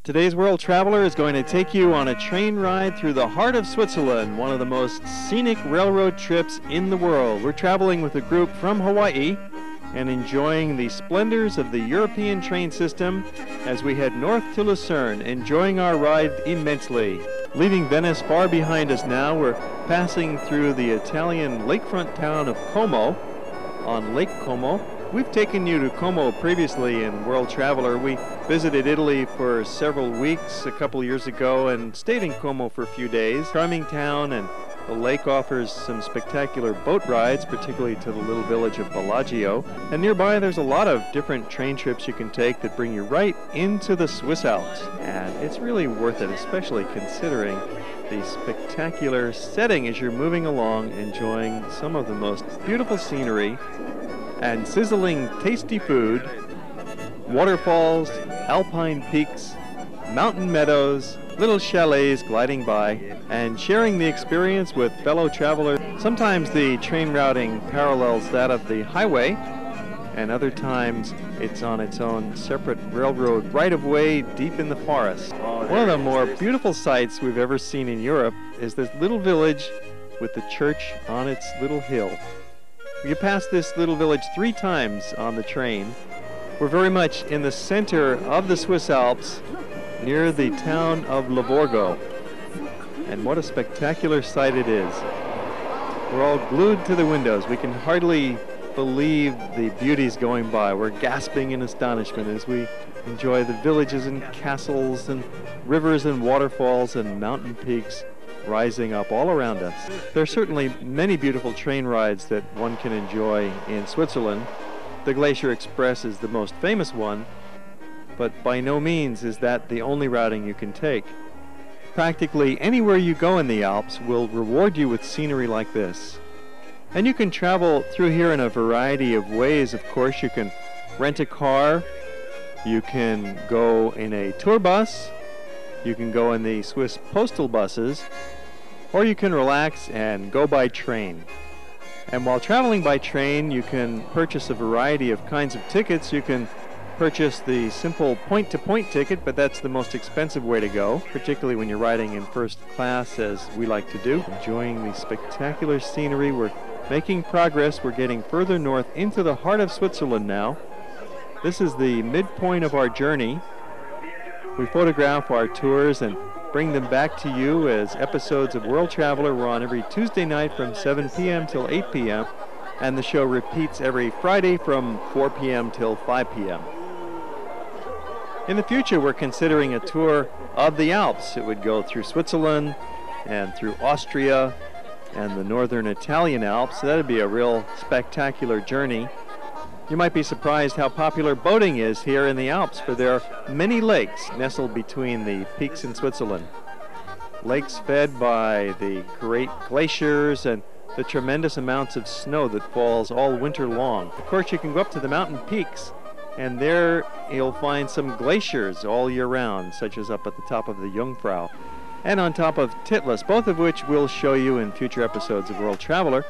Today's World Traveler is going to take you on a train ride through the heart of Switzerland, one of the most scenic railroad trips in the world. We're traveling with a group from Hawaii and enjoying the splendors of the European train system as we head north to Lucerne, enjoying our ride immensely. Leaving Venice far behind us now, we're passing through the Italian lakefront town of Como on Lake Como. We've taken you to Como previously in World Traveler. We visited Italy for several weeks a couple years ago and stayed in Como for a few days. Charming town, and the lake offers some spectacular boat rides, particularly to the little village of Bellagio. And nearby there's a lot of different train trips you can take that bring you right into the Swiss Alps. And it's really worth it, especially considering the spectacular setting as you're moving along, enjoying some of the most beautiful scenery and sizzling tasty food, waterfalls, alpine peaks, mountain meadows, little chalets gliding by, and sharing the experience with fellow travelers. Sometimes the train routing parallels that of the highway, and other times it's on its own separate railroad right-of-way deep in the forest. One of the more beautiful sights we've ever seen in Europe is this little village with the church on its little hill. You pass this little village 3 times on the train. We're very much in the center of the Swiss Alps, near the town of Livorno. And what a spectacular sight it is. We're all glued to the windows. We can hardly believe the beauties going by. We're gasping in astonishment as we enjoy the villages and castles and rivers and waterfalls and mountain peaks rising up all around us. There are certainly many beautiful train rides that one can enjoy in Switzerland. The Glacier Express is the most famous one, but by no means is that the only routing you can take. Practically anywhere you go in the Alps will reward you with scenery like this. And you can travel through here in a variety of ways. Of course, you can rent a car, you can go in a tour bus, you can go in the Swiss postal buses, or you can relax and go by train. And while traveling by train, you can purchase a variety of kinds of tickets. You can purchase the simple point-to-point ticket, but that's the most expensive way to go, particularly when you're riding in first class, as we like to do. Enjoying the spectacular scenery. We're making progress. We're getting further north into the heart of Switzerland now. This is the midpoint of our journey. We photograph our tours and bring them back to you as episodes of World Traveler. We're on every Tuesday night from 7 p.m. till 8 p.m. and the show repeats every Friday from 4 p.m. till 5 p.m. In the future, we're considering a tour of the Alps. It would go through Switzerland and through Austria and the northern Italian Alps. So that would be a real spectacular journey. You might be surprised how popular boating is here in the Alps, for there are many lakes nestled between the peaks in Switzerland. Lakes fed by the great glaciers and the tremendous amounts of snow that falls all winter long. Of course, you can go up to the mountain peaks, and there you'll find some glaciers all year round, such as up at the top of the Jungfrau and on top of Titlis, both of which we'll show you in future episodes of World Traveler.